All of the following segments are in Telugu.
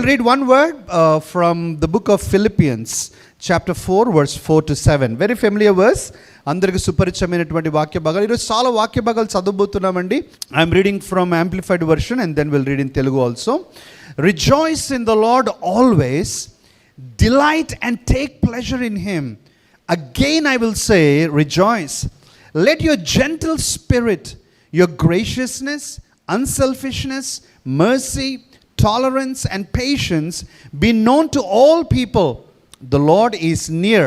read one word from the book of Philippians, chapter 4, verse 4 to 7. Very familiar verse. అందరికి సుపరిచయమైనటువంటి వాక్య భాగాలు. ఈరోజు చాలా వాక్య భాగాలు చదవబోతున్నామండి. I'm reading from amplified version and then will read in Telugu also. Rejoice in the Lord always, delight and take pleasure in him. Again I will say rejoice. Let your gentle spirit, your graciousness, unselfishness, mercy, tolerance and patience be known to all people. The Lord is near.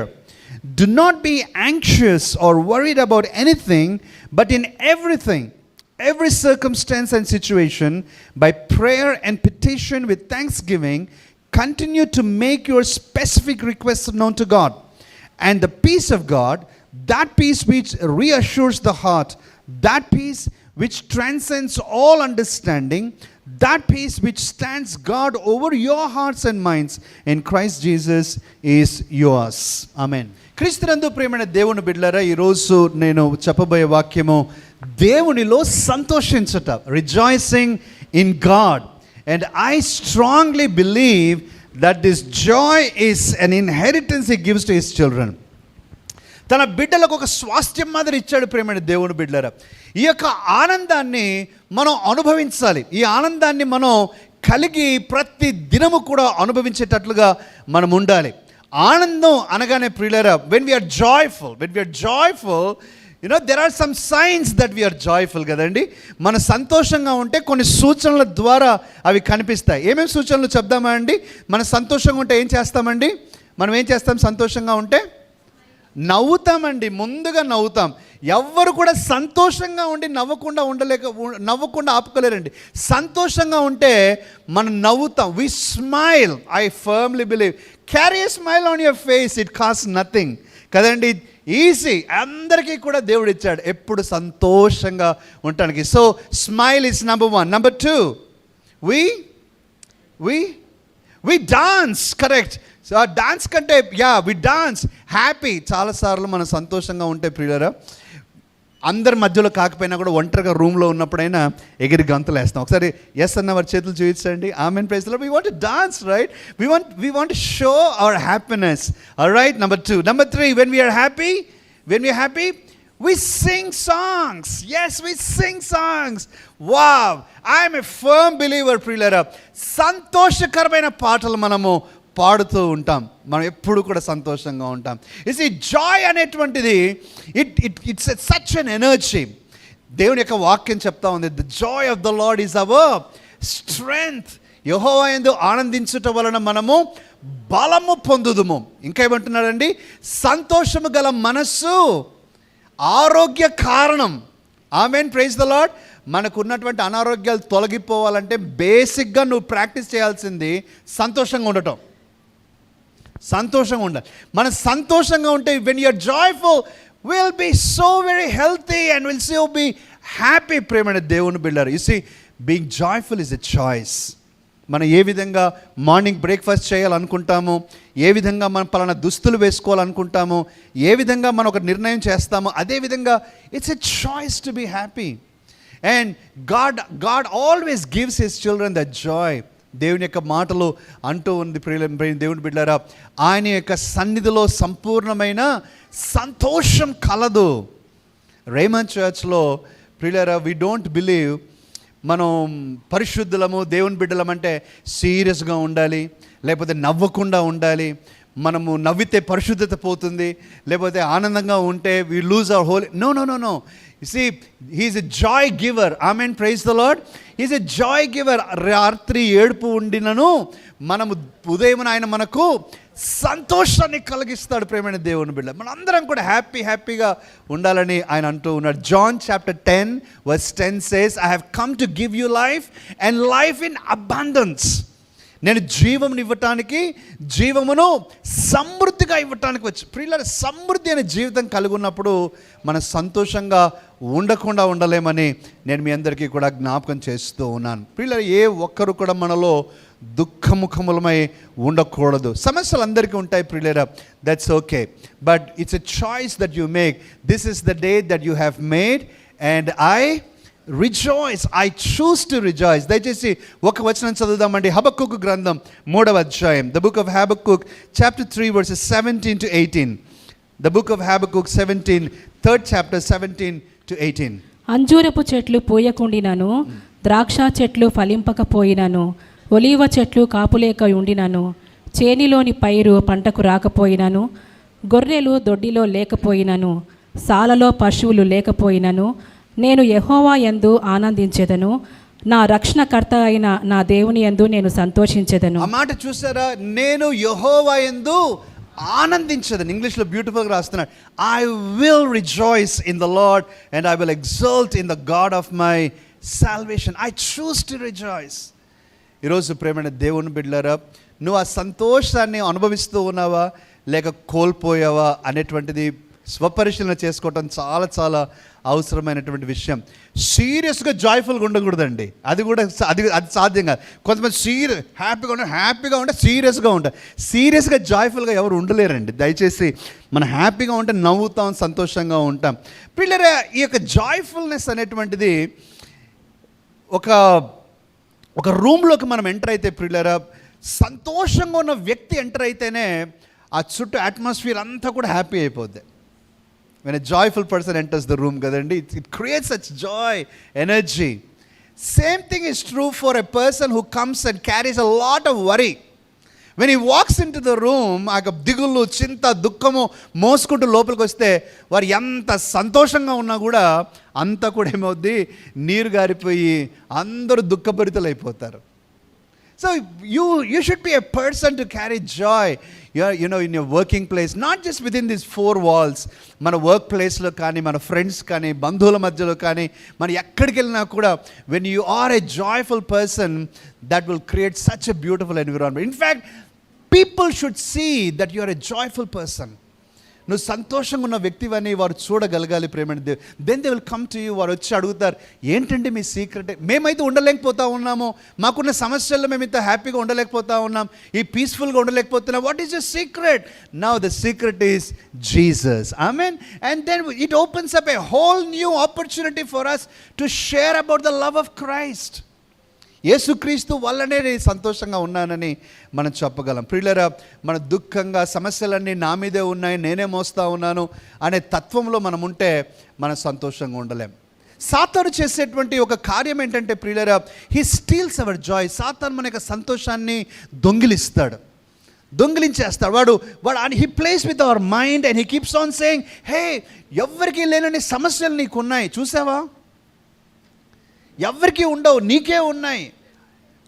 Do not be anxious or worried about anything, but in everything, every circumstance and situation, by prayer and petition with thanksgiving, continue to make your specific requests known to God. And the peace of God, that peace which reassures the heart, that peace which transcends all understanding, that peace which stands guard over your hearts and minds in Christ Jesus is yours. Amen. క్రీస్తునందు ప్రియమైన దేవుని బిడ్డలారా, ఈరోజు నేను చెప్పబోయే వాక్యము దేవునిలో సంతోషించుట, rejoicing in God. And I strongly believe that this joy is an inheritance he gives to his children. తన బిడ్డలకు ఒక స్వాస్థ్యం మాదిరి ఇచ్చాడు ప్రియమైన దేవుని బిడ్డలారా. ఈ యొక్క ఆనందాన్ని మనం అనుభవించాలి. ఈ ఆనందాన్ని మనం కలిగి ప్రతి దినము కూడా అనుభవించేటట్లుగా మనం ఉండాలి. ఆనందం అనగానే ప్రియులారా, when we are joyful, you know, there are some signs that we are joyful కదండి. మన సంతోషంగా ఉంటే కొన్ని సూచనల ద్వారా అవి కనిపిస్తాయి. ఏమేమి సూచనలు చెప్దామా అండి? మన సంతోషంగా ఉంటే ఏం చేస్తామండి? మనం ఏం చేస్తాం? సంతోషంగా ఉంటే నవ్వుతామండి. ముందుగా నవ్వుతాం. ఎవ్వరు కూడా సంతోషంగా ఉండి నవ్వకుండా ఆపుకోలేరండి. సంతోషంగా ఉంటే మనం నవ్వుతాం. We smile. I firmly believe, carry a smile on your face, it cost nothing కదండి. ఈజీ. అందరికీ కూడా దేవుడు ఇచ్చాడు ఎప్పుడు సంతోషంగా ఉండటానికి. So smile is number 1. Number 2, we dance. Correct. So ఆ డాన్స్ కంటే వి డాన్స్ హ్యాపీ. చాలాసార్లు మనం సంతోషంగా ఉంటే ప్రియులారా, అందరి మధ్యలో కాకపోయినా కూడా ఒంటరిగా రూమ్లో ఉన్నప్పుడైనా ఎగిరి గంతులు వేస్తాం. ఒకసారి ఎస్ అన్న వారి చేతులు చూపించండి. Amen. Praise the Lord. We want to dance, right? We want to show our happiness. Alright. Number 2. Number 3, when we are happy, we sing songs. Yes, we sing songs. Wow, I am a firm believer ప్రియులారా, సంతోషకరమైన పాటలు మనము పాడుతూ ఉంటాం. మనం ఎప్పుడు కూడా సంతోషంగా ఉంటాం. ఈ జాయ్ అనేటువంటిది ఇట్స్ సచ్ అన్ ఎనర్జీ. దేవుని యొక్క వాక్యం చెప్తా ఉంది, the joy of the Lord is our strength. యెహోవా యందు ఆనందించుట వలన మనము బలము పొందుదుము. ఇంకా ఏమంటున్నాడండి? సంతోషము గల మనస్సు ఆరోగ్య కారణం. ఆమెన్. Praise the Lord. మనకు ఉన్నటువంటి అనారోగ్యాలు తొలగిపోవాలంటే బేసిక్గా నువ్వు ప్రాక్టీస్ చేయాల్సింది సంతోషంగా ఉండటం. సంతోషంగా ఉండాలి. మనం సంతోషంగా ఉంటే, when you're joyful, will be so very healthy and will so be happy. ప్రేమైన దేవుని బిడ్డలారా, you see, being joyful is a choice. మనం ఏ విధంగా మార్నింగ్ బ్రేక్ఫాస్ట్ చేయాలనుకుంటాము, ఏ విధంగా మనం పలానా దుస్తులు వేసుకోవాలనుకుంటాము, ఏ విధంగా మనం ఒక నిర్ణయం చేస్తామో, అదేవిధంగా it's a choice to be happy. And God always gives his children that joy. దేవుని యొక్క మాటలు అంటూ ఉంది దేవుని బిడ్డలారా, ఆయన యొక్క సన్నిధిలో సంపూర్ణమైన సంతోషం కలదు. రేమండ్ చర్చ్లో ప్రియులారా, వి డోంట్ బిలీవ్ మనం పరిశుద్ధులము, దేవుని బిడ్డలమంటే సీరియస్గా ఉండాలి, లేకపోతే నవ్వకుండా ఉండాలి, మనము నవ్వితే పరిశుద్ధత పోతుంది, లేకపోతే ఆనందంగా ఉంటే we lose our whole. No. You see, he is a joy giver. Amen. Praise the Lord. He is a joy giver. రాత్రి ఏడుపు ఉండినను మనము ఉదయం ఆయన మనకు సంతోషాన్ని కలిగిస్తాడు. ప్రేమైన దేవుని బిడ్డ, మనందరం కూడా హ్యాపీగా ఉండాలని ఆయన అంటూ ఉన్నాడు. John chapter 10 verse 10 says, I have come to give you life and life in abundance. నేను జీవమును ఇవ్వటానికి, జీవమును సమృద్ధిగా ఇవ్వటానికి వచ్చి. ప్రియులారా, సమృద్ధి అనే జీవితం కలిగి ఉన్నప్పుడు మనం సంతోషంగా ఉండకుండా ఉండలేమని నేను మీ అందరికీ కూడా జ్ఞాపకం చేస్తూ ఉన్నాను. ప్రియులారా, ఏ ఒక్కరు కూడా మనలో దుఃఖముఖములమై ఉండకూడదు. సమస్యలు అందరికీ ఉంటాయి ప్రియులారా, that's okay, but it's a choice that you make. This is the day that you have made and I rejoice, I choose to rejoice. దయచేసి ఒక వచనం చదువుదామండి. హబక్కుకు గ్రంథం 3వ అధ్యాయం, the book of Habakkuk chapter 3 verses 17 to 18. The book of Habakkuk 17, 3rd chapter 17 to 18. అంజూరపు చెట్లు పూయకుండినను, ద్రాక్ష చెట్లు ఫలింపకపోయినను, ఒలీవ చెట్లు కాపులేక ఉండినను, చేనిలోని పైరు పంటకు రాకపోయినను, గొర్రెలు దొడ్డిలో లేకపోయినను, సాలలో పశువులు లేకపోయినను, నేను యెహోవా యందు ఆనందించెదను, నా రక్షణకర్త అయిన నా దేవుని యందు నేను సంతోషించెదను. ఆ మాట చూసారా? నేను యెహోవా యందు ఆనందించదని. ఇంగ్లీష్లో బ్యూటిఫుల్గా రాస్తున్నాడు. I will rejoice in the Lord and I will exalt in the God of my salvation. I choose to rejoice. ఈరోజు ప్రేమైన దేవుని బిడ్డలారా, నువ్వు ఆ సంతోషాన్ని అనుభవిస్తూ ఉన్నావా లేక కోల్పోయావా అనేటువంటిది స్వపరిశీలన చేసుకోవటం చాలా చాలా అవసరమైనటువంటి విషయం. సీరియస్గా జాయ్ఫుల్గా ఉండకూడదండి. అది సాధ్యం కాదు. కొంతమంది హ్యాపీగా ఉంటే సీరియస్గా ఉంటారు. సీరియస్గా జాయ్ఫుల్గా ఎవరు ఉండలేరండి. దయచేసి మనం హ్యాపీగా ఉంటే నవ్వుతాం, సంతోషంగా ఉంటాం. పిల్లరా, ఈ యొక్క జాయ్ఫుల్నెస్ అనేటువంటిది ఒక రూమ్లోకి మనం ఎంటర్ అయితే, పిల్లరా, సంతోషంగా ఉన్న వ్యక్తి ఎంటర్ అయితేనే ఆ చుట్టూ అట్మాస్ఫియర్ అంతా కూడా హ్యాపీ అయిపోద్ది. When a joyful person enters the room, kadandi, it creates such joy, energy. Same thing is true for a person who comes and carries a lot of worry. When he walks into the room, aka digulu, chinta, dukkamu moskuntu lopaliki vaste, varu enta santoshanga unna kuda anta kuda emavuddi neeru gaaripoyi andaru dukkaparital అయిపోతారు. So you should be a person to carry joy. You know, in your working place, not just within these 4 walls. మన వర్క్ ప్లేస్లో కానీ, మన ఫ్రెండ్స్ కానీ, బంధువుల మధ్యలో కానీ, మనం ఎక్కడికి వెళ్ళినా కూడా, when you are a joyful person, that will create such a beautiful environment. In fact, people should see that you are a joyful person. నువ్వు సంతోషంగా ఉన్న వ్యక్తివని వారు చూడగలగాలి. ప్రేమ then they will come to you. వారు వచ్చి అడుగుతారు, ఏంటంటే మీ సీక్రెట్? మేమైతే ఉండలేకపోతా ఉన్నాము, మాకున్న సమస్యల్లో మేము ఇంత హ్యాపీగా ఉండలేకపోతా ఉన్నాం, ఈ పీస్ఫుల్గా ఉండలేకపోతున్నాం. What is your secret? Now the secret is Jesus. Amen. And then it opens up a whole new opportunity for us to share about the love of Christ. యేసుక్రీస్తు వల్లనే నేను సంతోషంగా ఉన్నానని మనం చెప్పగలం. ప్రియులారా, మన దుఃఖంగా సమస్యలన్నీ నా మీదే ఉన్నాయి, నేనే మోస్తా ఉన్నాను అనే తత్వంలో మనం ఉంటే మనం సంతోషంగా ఉండలేం. సాతాను చేసేటువంటి ఒక కార్యం ఏంటంటే, ప్రియులారా, హీ స్టీల్స్ అవర్ జాయ్. సాతాను మన యొక్క సంతోషాన్ని దొంగిలించేస్తాడు. వాడు he plays with our mind and he keeps on saying, hey, ఎవరికి లేనని సమస్యలు నీకున్నాయి, చూసావా? ఎవరికి ఉండవు, నీకే ఉన్నాయి.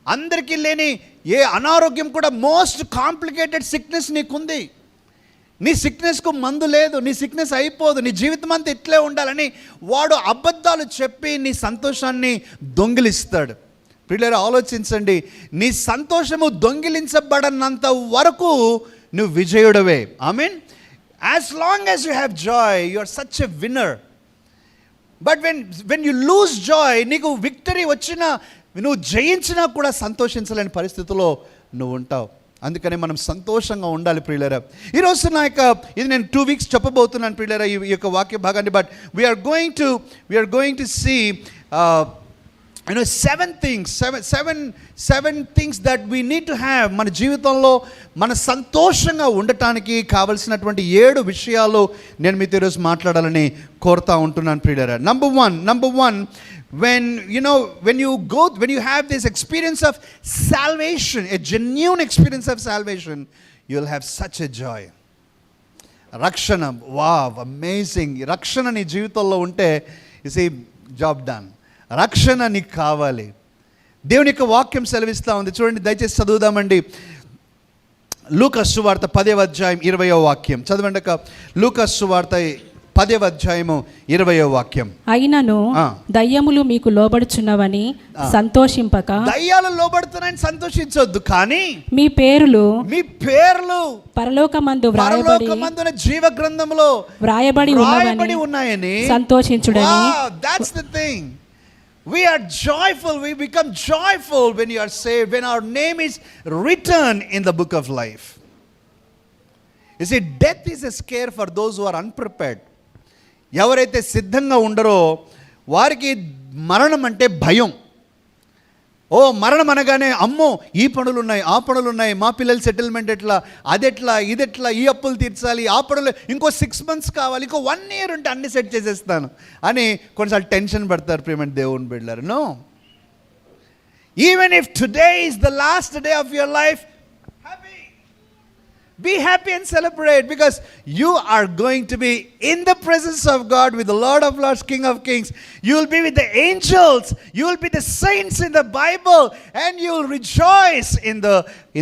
అందరికీ లేని ఏ అనారోగ్యం కూడా, మోస్ట్ కాంప్లికేటెడ్ సిక్నెస్ నీకుంది. నీ సిక్నెస్కు మందు లేదు, నీ సిక్నెస్ అయిపోదు, నీ జీవితం అంతా ఇట్లే ఉండాలని వాడు అబద్ధాలు చెప్పి నీ సంతోషాన్ని దొంగిలిస్తాడు. పిల్లలు ఆలోచించండి, నీ సంతోషము దొంగిలించబడనంత వరకు నువ్వు విజయుడవే. I mean, as long as you have joy, you are such a winner. But when you lose joy, నీకు విక్టరీ వచ్చినా, నువ్వు జయించినా కూడా సంతోషించలేని పరిస్థితిలో నువ్వు ఉంటావు. అందుకని మనం సంతోషంగా ఉండాలి ప్రియులారా. ఈరోజు ఇది నేను 2 weeks చెప్పబోతున్నాను ప్రియులారా ఈ యొక్క వాక్య భాగాన్ని. But we're going to see seven things that we need to have. మన జీవితంలో మన సంతోషంగా ఉండటానికి కావలసినటువంటి 7 విషయాలు నేను మీతో ఈరోజు మాట్లాడాలని కోరుతా ఉంటున్నాను ప్రియులారా. Number one, when you have this experience of salvation, a genuine experience of salvation, you'll have such a joy. రక్షణ, వావ్, అమేజింగ్. రక్షణ నీ జీవితంలో ఉంటే యు సే జాబ్ డన్. రక్షణ నీకు కావాలి. దేవుని యొక్క వాక్యం సెలవిస్తూ ఉంది. చూడండి, దయచేసి చదువుదామండి. లూకా సువార్త 10వ అధ్యాయం 20వ వాక్యం చదవండి. లూకా సువార్త 10వ అధ్యాయము 20వ వాక్యం. అయినను దయ్యములు మీకు లోబడుచున్నవని సంతోషింపక. దయ్యాలు లోబడుతున్నాయని సంతోషించొద్దు, కానీ మీ పేర్లు పరలోకమందున జీవ గ్రంథంలో వ్రాయబడి ఉన్నాయని సంతోషించుడని. That's the thing. We are joyful. We become joyful when you are saved, when our name is written in the book of life. You see, death is a scare for those who are unprepared. ఎవరైతే సిద్ధంగా ఉండరో వారికి మరణం అంటే భయం. ఓ మరణం అనగానే అమ్మో ఈ పనులు ఉన్నాయి, ఆ పనులు ఉన్నాయి, మా పిల్లల సెటిల్మెంట్ ఎట్లా, అదెట్లా, ఇదెట్లా, ఈ అప్పులు తీర్చాలి, ఆ పనులు ఇంకో 6 months కావాలి, ఇంకో 1 year ఉంటే అన్ని సెట్ చేసేస్తాను అని కొన్నిసార్లు టెన్షన్ పడతారు ప్రియమైన దేవుని బిడ్డలారా. No, even if today is the last day of your life, be happy and celebrate, because you are going to be in the presence of God with the Lord of Lords, King of Kings. You will be with the angels, you will be the saints in the Bible, and you will rejoice in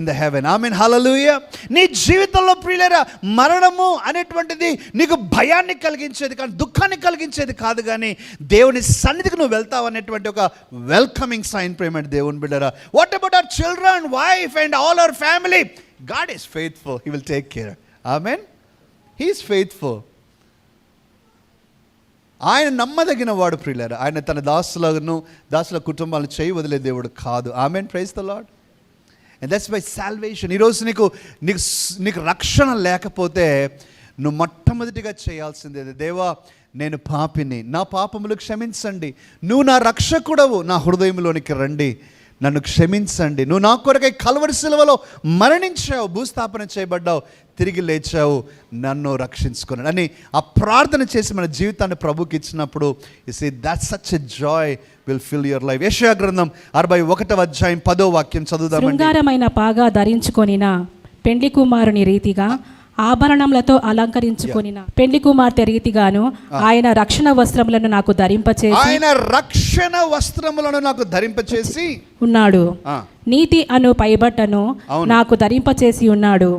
the heaven. Amen, hallelujah. నీ జీవితంలో ప్రియులారా మరణము అనేటువంటిది నీకు భయాన్ని కలిగించేది కానీ దుఃఖాన్ని కలిగించేది కాదు, కానీ దేవుని సన్నిధికి నువ్వు వెళ్తావు అనేటువంటి ఒక వెల్కమింగ్ సైన్ ప్రియమైన దేవుని బిడ్డరా. What about our children, wife and all our family? God is faithful. He will take care. Amen. He is faithful. ఆయన నమ్మదగిన వాడు ప్రియులారా. ఆయన తన దాసుల కుటుంబాలను చేయి వదిలే దేవుడు కాదు. Amen. Praise the Lord. And that's by salvation. ఈరోజు నీకు రక్షణ లేకపోతే నువ్వు మొట్టమొదటిగా చేయాల్సిందే, దేవా నేను పాపిని, నా పాపములు క్షమించండి, నువ్వు నా రక్షకుడవు, నా హృదయంలోనికి రండి, నన్ను క్షమించండి, నువ్వు నా కొరకై కల్వరి శిలువలో మరణించావు, భూస్థాపన చేయబడ్డావు, తిరిగి లేచావు, నన్ను రక్షించుకున్నాడు అని ఆ ప్రార్థన చేసి మన జీవితాన్ని ప్రభుకి ఇచ్చినప్పుడు you see that such a joy will fill your life. యెషయా గ్రంథం 61వ అధ్యాయం 10వ వాక్యం చదువుదామండి. శృంగారమైన పాగా ధరించుకొనిన పెండ్లి కుమారుని రీతిగా ఆభరణములతో అలంకరించుకొనిన పెండ్లి కుమార్తె రీతిగాను ఆయన రక్షణ వస్త్రములను నాకు ధరింపచేసి ఉన్నాడు. నీతి అను పైబట్టను నాకు ధరింపచేసి ఉన్నాడు.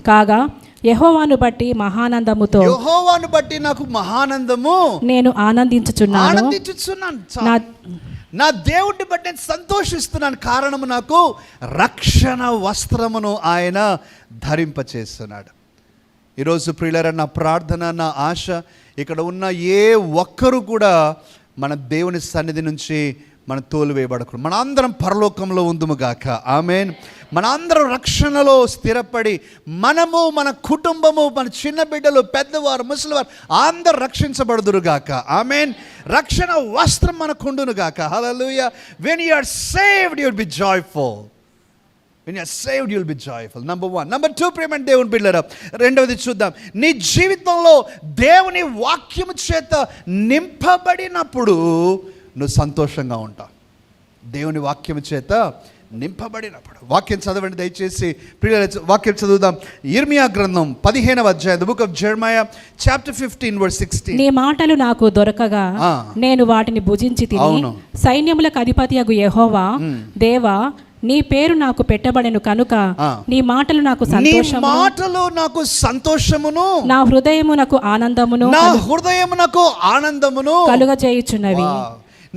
కాగా యెహోవాను బట్టి నాకు మహానందము నేను ఆనందించుచున్నాను. నా దేవుడిని బట్టి నేను సంతోషిస్తున్నాను, కారణము నాకు రక్షణ వస్త్రమును ఆయన ధరింపచేస్తున్నాడు. ఈరోజు ప్రియులారా, నా ప్రార్థన, నా ఆశ, ఇక్కడ ఉన్న ఏ ఒక్కరు కూడా మన దేవుని సన్నిధి నుంచి మన తోలువేయబడకూడదు. మన అందరం పరలోకంలో ఉందుముగాక. ఆమేన్. మన అందరం రక్షణలో స్థిరపడి మనము, మన కుటుంబము, మన చిన్న బిడ్డలు, పెద్దవారు, ముసలివారు అందరూ రక్షించబడుదురుగాక. ఆమేన్. రక్షణ వస్త్రం మనకుండునుగాక. Hallelujah. When you are saved you will be joyful. When you are saved, you will be joyful. Number 1. Number 2, ప్రియమైన దేవుని బిడ్డలారా, రెండవది చూద్దాం. నీ జీవితంలో దేవుని వాక్యము చేత నింపబడినప్పుడు నువ్వు సంతోషంగా ఉంటావు. దేవుని వాక్యము చేత నింపబడినప్పుడు. వాక్యం చదవండి దయచేసి ప్రియులారా, వాక్యం చదువుదాం. యిర్మీయా గ్రంథం 15వ అధ్యాయం, the book of Jeremiah chapter 15 verse 16. నీ మాటలు నాకు దొరకగా నేను వాటిని భుజించి తిని, సైన్యములకు అధిపతియగు యెహోవా దేవా నీ పేరు నాకు పెట్టబడెను కనుక నీ మాటలు నాకు సంతోషమును నా హృదయమునకు ఆనందమును కలుగజేయుచున్నవి.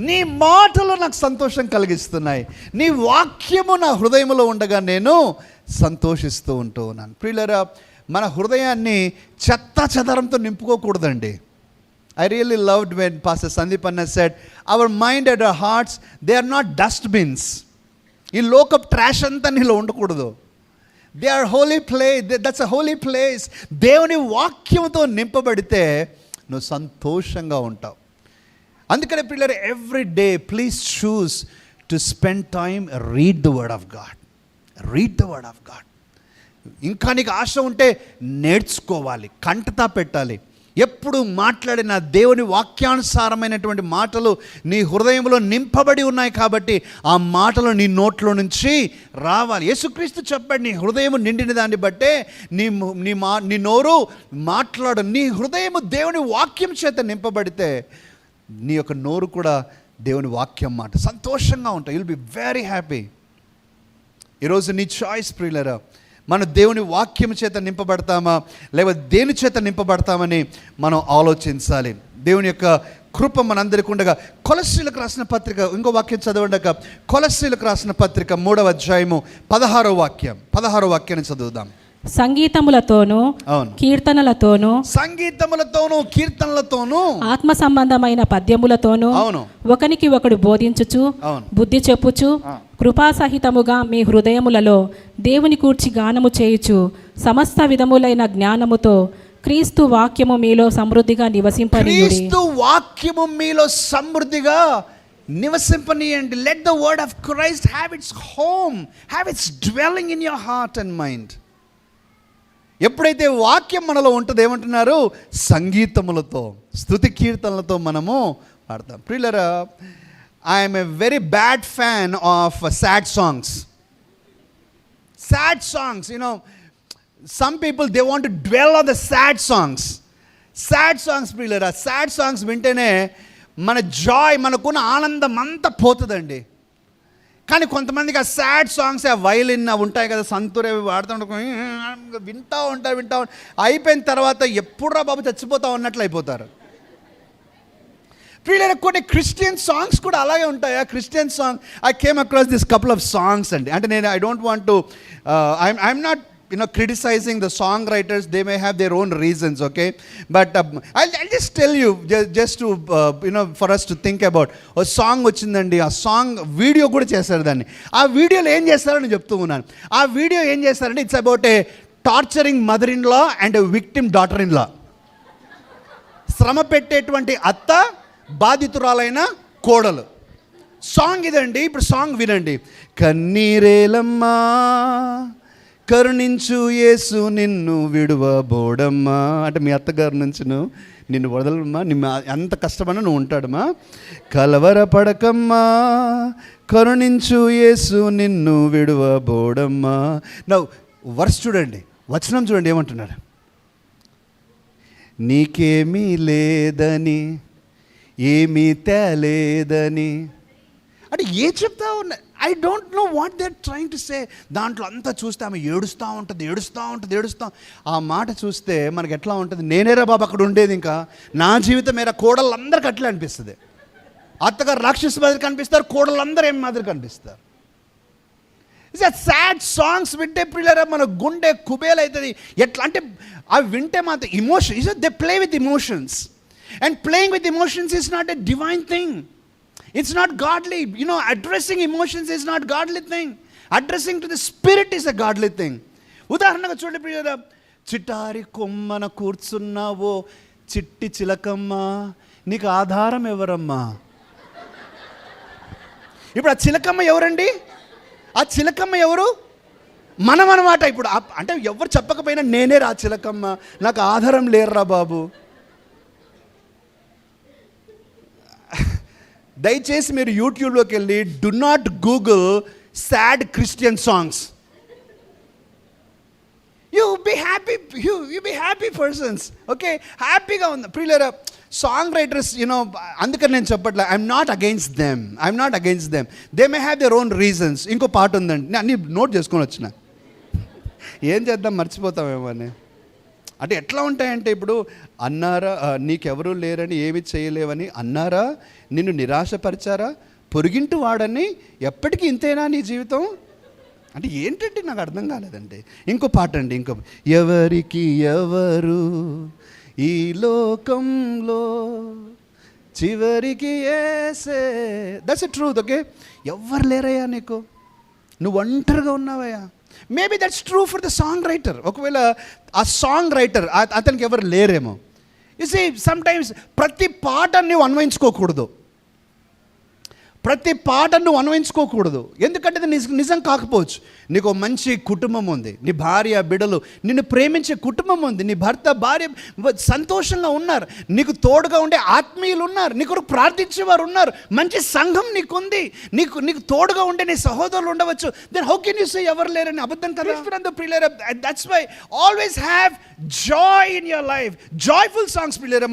నీ మాటలు నాకు సంతోషం కలిగిస్తున్నాయి. నీ వాక్యము నా హృదయములో ఉండగా నేను సంతోషిస్తూ ఉంటూ ఉన్నాను. ప్రియులారా, మన హృదయాన్ని చెత్త చెదరంతో నింపుకోకూడదండి. I really loved when Pastor Sandeep Anna said, our mind and our hearts, they are not dustbins. ఈ లోకప్ ట్రాష్ అంతా నీలో ఉండకూడదు. They are holy place, that's a holy place. దేవుని వాక్యంతో నింపబడితే నువ్వు సంతోషంగా ఉంటావు. అందుకనే పిల్లలు, every day please choose to spend time read the word of God. Read the word of God. ఇంకా నీకు ఆశ ఉంటే నేర్చుకోవాలి, కంటతా పెట్టాలి. ఎప్పుడు మాట్లాడిన దేవుని వాక్యానుసారమైనటువంటి మాటలు నీ హృదయంలో నింపబడి ఉన్నాయి కాబట్టి ఆ మాటలు నీ నోట్లో నుంచి రావాలి. యేసుక్రీస్తు చెప్పాడు, నీ హృదయం నిండిన దాన్ని బట్టే నీ నోరు మాట్లాడు. నీ హృదయం దేవుని వాక్యం చేత నింపబడితే నీ యొక్క నోరు కూడా దేవుని వాక్యం మాట. సంతోషంగా ఉంటావు. You'll be very happy. ఈరోజు నీ చాయిస్ ప్రియులారా. మనం దేవుని వాక్యం చేత నింపబడతామా లేకపోతే దేని చేత నింపబడతామని మనం ఆలోచించాలి. దేవుని యొక్క కృప మనందరికీ ఉండగా కొలస్సీలకు రాసిన పత్రిక, ఇంకో వాక్యం చదవండి. కొలస్సీలకు రాసిన పత్రిక 3వ అధ్యాయము 16వ వాక్యాన్ని చదువుదాం. సంగీతములతోనూ కీర్తనలతోనూ ఆత్మ సంబంధమైన పద్యములతోనూ ఒకనికి ఒకడు బోధించుచు బుద్ధి చెప్పుచు కృపాసహితముగా మీ హృదయములలో దేవుని కూర్చి గానము చేయుచు సమస్త విధములైన జ్ఞానముతో క్రీస్తు వాక్యము మీలో సమృద్ధిగా నివసింపనీయుడి. క్రీస్తు వాక్యము మీలో సమృద్ధిగా నివసింపనీయండి. Let the word of Christ have its home, have its dwelling in your heart and mind. ఎప్పుడైతే వాక్యం మనలో ఉంటుంది, ఏమంటున్నారు, సంగీతములతో, స్తుతి కీర్తనలతో మనము పాడతాం. ప్రియులారా, I'm a very bad fan of sad songs. Sad songs, some people they want to dwell on the sad songs. Sad songs ప్రియులారా, సాడ్ సాంగ్స్ వింటేనే మన జాయ్, మనకున్న ఆనందం అంతా పోతుందండి. కానీ కొంతమందికి ఆ సాడ్ సాంగ్స్, ఆ వైలిన్ ఉంటాయి కదా, సంతూర్ అవి వాడుతుంటే వింటూ ఉంటారు. అయిపోయిన తర్వాత ఎప్పుడురా బాబు చచ్చిపోతా ఉన్నట్లు అయిపోతారు. ప్రియులారా, కొన్ని క్రిస్టియన్ సాంగ్స్ కూడా అలాగే ఉంటాయి. ఆ Christian song, I came across this couple of songs అండి. అంటే నేను I don't want to, I'm not criticizing the songwriters. They may have their own reasons, okay, but I'll just tell you, just to for us to think about. A song వచ్చిందండి, ఆ సాంగ్ వీడియో కూడా చేశారు. దాన్ని ఆ వీడియోలో ఏం చేస్తారని చెప్తూ ఉన్నాను. ఆ వీడియో ఏం చేస్తారంటే, it's about a torturing mother in law and a victim daughter in law. శ్రమ పెట్టేటువంటి అత్త, బాధితురాలైన కోడలు. సాంగ్ ఇదండి. ఇప్పుడు సాంగ్ వినండి. కన్నీరేలమ్మా కరుణించు యేసు నిన్ను విడువబోడమ్మా. అంటే మీ అత్తగారి నుంచి నిన్ను వదలమ్మా, ఎంత కష్టమన్నా నువ్వు ఉంటాడమ్మా. కలవరపడకమ్మా కరుణించు యేసు నిన్ను విడువబోడమ్మా. నా వర్స్ చూడండి, వచనం చూడండి ఏమంటున్నాడు. నీకేమీ లేదని, ఏమీ తేలేదని, అంటే ఏ చెప్తా ఉన్నా, I don't know what they are trying to say. దాంట్లో అంతా చూస్తే ఆమె ఏడుస్తూ ఉంటుంది. ఆ మాట చూస్తే మనకి ఎట్లా ఉంటుంది, నేనేరా బాబు అక్కడ ఉండేది, ఇంకా నా జీవితం మేరా. కోడళ్ళందరికీ అట్లా అనిపిస్తుంది. అత్తగారు రాక్షసు మాదిరి కనిపిస్తారు, కోడళ్ళందరూ ఏం మాదిరి కనిపిస్తారు. సాడ్ సాంగ్స్ వింటే ప్రియులారా మన గుండె కుబేలవుతుంది. ఎట్లా అంటే అవి వింటే మాత్రం emotion, they play with emotions, and playing with emotions is not a divine thing. It's not godly. Addressing emotions is not godly thing. Addressing to the spirit is a godly thing. ఉదాహరణగా చూడండి ప్రియులారా, చిటారి కొమ్మన కూర్చున్నావో చిట్టి చిలకమ్మ, నీకు ఆధారం ఎవరమ్మా? ఇప్పుడు ఆ చిలకమ్మ ఎవరండి? ఆ చిలకమ్మ ఎవరు? మనం అన్నమాట. ఇప్పుడు అంటే ఎవరు చెప్పకపోయినా నేనే రా చిలకమ్మ, నాకు ఆధారం లేరురా బాబు. దయచేసి మీరు యూట్యూబ్లోకి వెళ్ళి do not Google sad Christian songs. You be happy persons, okay, హ్యాపీగా ఉంది. ప్రియులారా, సాంగ్ రైటర్స్ అందుకని నేను చెప్పట్లే, I'm not against them. They may have their own reasons. ఇంకో పాట ఉందండి, నేను అన్నీ నోట్ చేసుకొని వచ్చిన, ఏం చేద్దాం మర్చిపోతామేమో అని. అంటే ఎట్లా ఉంటాయంటే, ఇప్పుడు అన్నారా నీకెవరూ లేరని, ఏమి చేయలేవని అన్నారా, నిన్ను నిరాశపరిచారా, పొరుగింటి వాడని, ఎప్పటికీ ఇంతేనా నీ జీవితం? అంటే ఏంటంటే నాకు అర్థం కాలేదండి. ఇంకో పాట అండి, ఎవరికి ఎవరు ఈ లోకంలో చివరికి యేసే. That's a truth, okay. ఎవరు లేరయ్యా నీకు, నువ్వు ఒంటరిగా ఉన్నావయ్యా. Maybe that's true for the song writer. ఒకవేళ ఆ సాంగ్ రైటర్ అతనికి ఎవరు లేరేమో. యు సీ, సమ్టైమ్స్ ప్రతి పాట నువ్వు అన్వయించుకోకూడదు. ఎందుకంటే అది నిజం కాకపోవచ్చు. నీకు మంచి కుటుంబం ఉంది, నీ భార్య బిడ్డలు నిన్ను ప్రేమించే కుటుంబం ఉంది, నీ భర్త భార్య సంతోషంగా ఉన్నారు, నీకు తోడుగా ఉండే ఆత్మీయులు ఉన్నారు, నీకు ప్రార్థించేవారు ఉన్నారు, మంచి సంఘం నీకుంది, నీకు తోడుగా ఉండే నీ సహోదరులు ఉండవచ్చు. Then how can you say ఎవరు లేరని? అబద్ధం కదా ప్రియులారా. That's why always have joy in your life. Joyful songs ప్రియులారా.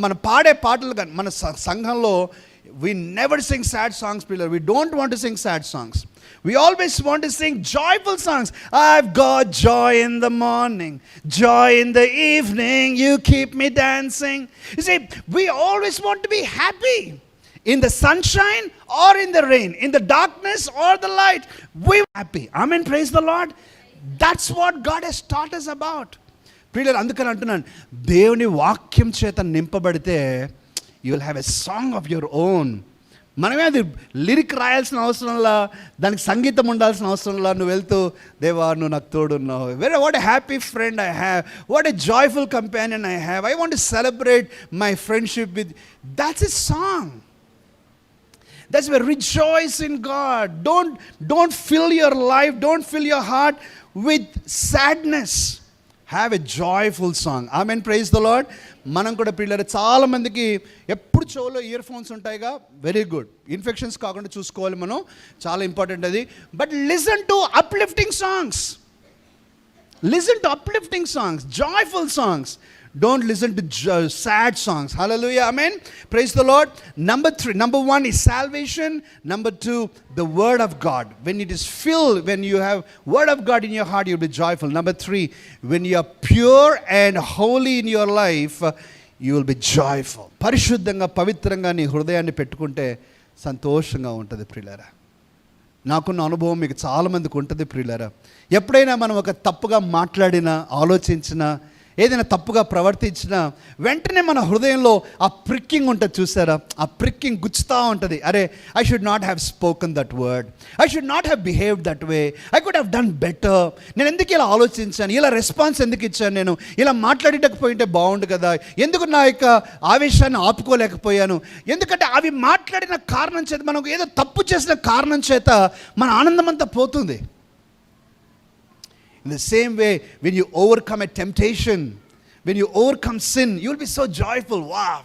మనం పాడే పాటలు కానీ మన సంఘంలో we never sing sad songs, brother. We don't want to sing sad songs. We always want to sing joyful songs. I've got joy in the morning, joy in the evening, you keep me dancing. You see, we always want to be happy in the sunshine or in the rain, in the darkness or the light. We're happy. Amen. Praise the Lord. That's what God has taught us about. ప్రియులారా, అందుకని అంటున్నాను, దేవుని వాక్యం చేత నింపబడితే you will have a song of your own. మనమే అది లిరిక్ రాయాల్సిన అవసరంలా, దానికి సంగీతం ఉండాల్సిన అవసరంలా. నువ్వు వెళ్తూ, దేవా నువ్వు నాకు తోడున్నావు, what a happy friend I have, what a joyful companion I have, I want to celebrate my friendship with. That's a song. That's why rejoice in God. Don't fill your life, don't fill your heart with sadness. Have a joyful song. Amen. Praise the Lord. మనం కూడా పిల్లలు చాలా మందికి ఎప్పుడు చెవులో ఇయర్ ఫోన్స్ ఉంటాయిగా, వెరీ గుడ్. ఇన్ఫెక్షన్స్ కాకుండా చూసుకోవాలి మనం, చాలా ఇంపార్టెంట్ అది. But listen to uplifting songs. Listen to uplifting songs, joyful songs. Don't listen to sad songs. Hallelujah. Amen. Praise the Lord. Number 1 is salvation. Number 2, the word of God. When it is filled, when you have word of God in your heart, you'll be joyful. Number 3, when you are pure and holy in your life, you will be joyful. పరిశుద్ధంగా పవిత్రంగా నీ హృదయాన్ని పెట్టుకుంటే సంతోషంగా ఉంటుంది ప్రియులారా. నాకున్న అనుభవం మీకు చాలామందికి ఉంటుంది ప్రియులారా. ఎప్పుడైనా మనం ఒక తప్పుగా మాట్లాడినా, ఆలోచించినా, ఏదైనా తప్పుగా ప్రవర్తించినా వెంటనే మన హృదయంలో ఆ ప్రిక్కింగ్ ఉంటుంది చూసారా, ఆ ప్రిక్కింగ్ గుచ్చుతూ ఉంటుంది. అరే, I should not have spoken that word, I should not have behaved that way, I could have done better. నేను ఎందుకు ఇలా ఆలోచించాను, ఇలా రెస్పాన్స్ ఎందుకు ఇచ్చాను, నేను ఇలా మాట్లాడేటకపోయింటే బాగుండు కదా, ఎందుకు నా యొక్క ఆవేశాన్ని ఆపుకోలేకపోయాను, ఎందుకంటే అవి మాట్లాడిన కారణం చేత, మనం ఏదో తప్పు చేసిన కారణం చేత మన ఆనందం అంతా పోతుంది. In the same way, when you overcome a temptation, when you overcome sin, you will be so joyful. Wow!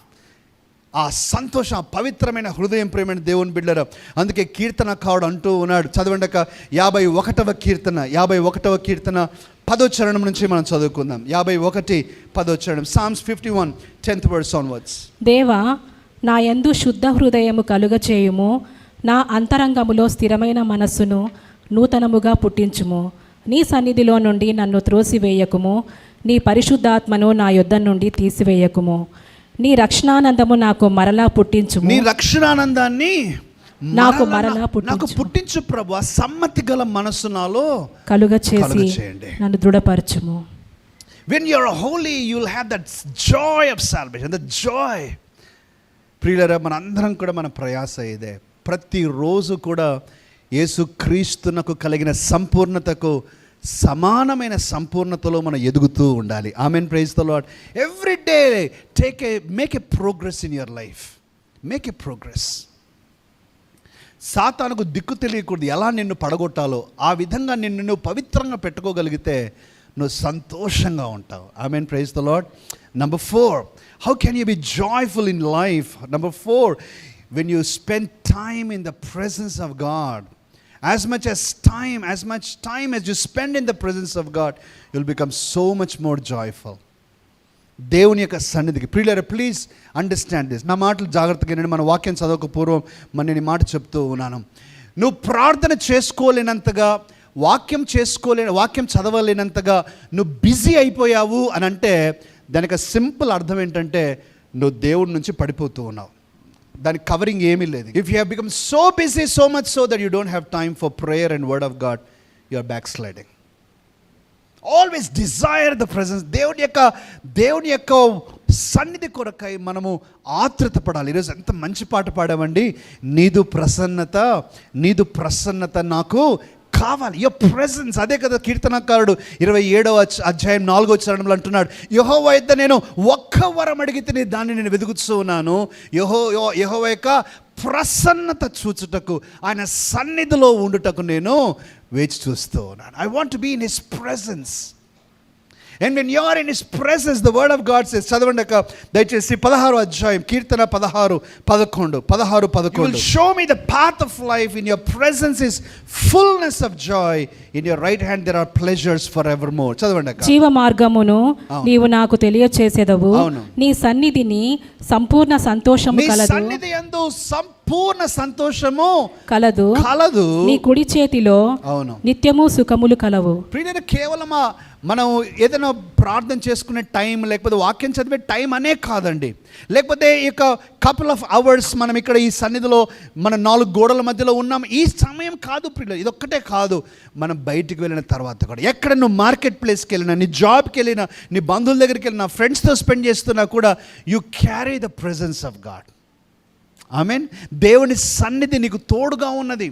ఆ సంతోషం, పవిత్రమైన హృదయం, ప్రేమైన దేవుని బిడ్డలారా. అందుకే కీర్తనకారుడు అంటూ ఉన్నాడు, చదవండి 51వ కీర్తన, 51వ కీర్తన 10వ చరణం నుంచి మనం చదువుకుందాం. 51 10వ చరణం. Psalms 51 10th verse onwards. దేవా, నా యందు శుద్ధ హృదయము కలుగచేయుము, నా అంతరంగములో స్థిరమైన మనస్సును నూతనముగా పుట్టించుము. నీ సన్నిధిలో నుండి నన్ను త్రోసివేయకుము, నీ పరిశుద్ధాత్మను నా యొద్ద నుండి తీసివేయకుము. నీ రక్షణానందము నాకు మరలా పుట్టించుము. నీ రక్షణానందాన్ని నాకు మరలా నాకు పుట్టించు ప్రభువా. సమ్మతి గల మనస్సు నాలో కలుగచేయండి, నన్ను దృఢపరచుము. When you are holy, you will have that joy of salvation, the joy. ప్రియులారా, మనందరం కూడా మన ప్రయాస ఇదే. ప్రతిరోజు కూడా యేసుక్రీస్తునకు కలిగిన సంపూర్ణతకు సమానమైన సంపూర్ణతలో మనం ఎదుగుతూ ఉండాలి. Amen. Praise the Lord. Every day make a progress in your life. Make a progress. సాతానుకు దిక్కు తెలియకూడదు, ఎలా నిన్ను పడగొట్టాలో ఆ విధంగా నిన్ను పవిత్రంగా పెట్టుకోగలిగితే నువ్వు సంతోషంగా ఉంటావు. Amen. Praise the Lord. Number 4, how can you be joyful in life? Number 4, when you spend time in the presence of God. As much time as you spend in the presence of God, you'll become so much more joyful. దేవుని యొక్క సన్నిధికి. ప్రియులారా, ప్లీజ్ అండర్స్టాండ్ దిస్. నా మాటలు జాగ్రత్తగా వినండి. మన వాక్యం చదవక పూర్వం నేను ఈ మాట చెప్తూ ఉన్నాను. నువ్వు ప్రార్థన చేసుకోలేనంతగా, వాక్యం చదవలేనంతగా నువ్వు బిజీ అయిపోయావు అని అంటే దానికి సింపుల్ అర్థం ఏంటంటే నువ్వు దేవుడి నుంచి పడిపోతూ ఉన్నావు. దానికి కవరింగ్ ఏమీ లేదు. If you have become so busy, so much so that you don't have time for prayer and word of God, you are backsliding. Always desire the presence. దేవుని యొక్క సన్నిధి కొరకై మనము ఆత్రుత పడాలి. ఈరోజు ఎంత మంచి పాట పాడామండి. నీదు ప్రసన్నత నాకు కావాలి. Your presence. అదే కదా కీర్తనకారుడు 27వ అధ్యాయం 4వ చరణంలో అంటున్నాడు, యెహోవా యొద్ద నేను ఒక్క వరం అడిగితే దాన్ని నేను వెతుకుతూ ఉన్నాను. యెహోవా యొక్క ప్రసన్నత చూచుటకు, ఆయన సన్నిధిలో ఉండుటకు నేను వేచి చూస్తూ ఉన్నాను. I want to be in his presence. And when you are in his presence, the word of God says, చదవండి దయచేసి 16వ అధ్యాయం కీర్తన 16:11. You will show me the path of life. In your presence is fullness of joy. In your right hand there are pleasures forevermore. చదవండి. జీవ మార్గమును నీవు నాకు తెలియచేసేదవు, నీ సన్నిధిని సంపూర్ణ సంతోషము కలదు. నీ సన్నిధి యందు సంపూర్ణ సంతోషము కలదు. నీ కుడి చేతిలో నిత్యము సుఖములు కలవు. ప్రియులారా, కేవలం మనం ఏదైనా ప్రార్థన చేసుకునే టైం, లేకపోతే వాక్యం చదివే టైం అనే కాదండి, లేకపోతే ఇక కపుల్ ఆఫ్ అవర్స్ మనం ఇక్కడ ఈ సన్నిధిలో మన 4 గోడల మధ్యలో ఉన్నాం, ఈ సమయం కాదు ప్రియులారా. ఇదొక్కటే కాదు, మనం బయటికి వెళ్ళిన తర్వాత కూడా, ఎక్కడ నువ్వు మార్కెట్ ప్లేస్కి వెళ్ళినా, నీ జాబ్కి వెళ్ళినా, నీ బంధువుల దగ్గరికి వెళ్ళినా, ఫ్రెండ్స్తో స్పెండ్ చేస్తున్నా కూడా you carry the presence of God. Amen. దేవుని సన్నిధి నీకు తోడుగా ఉన్నది.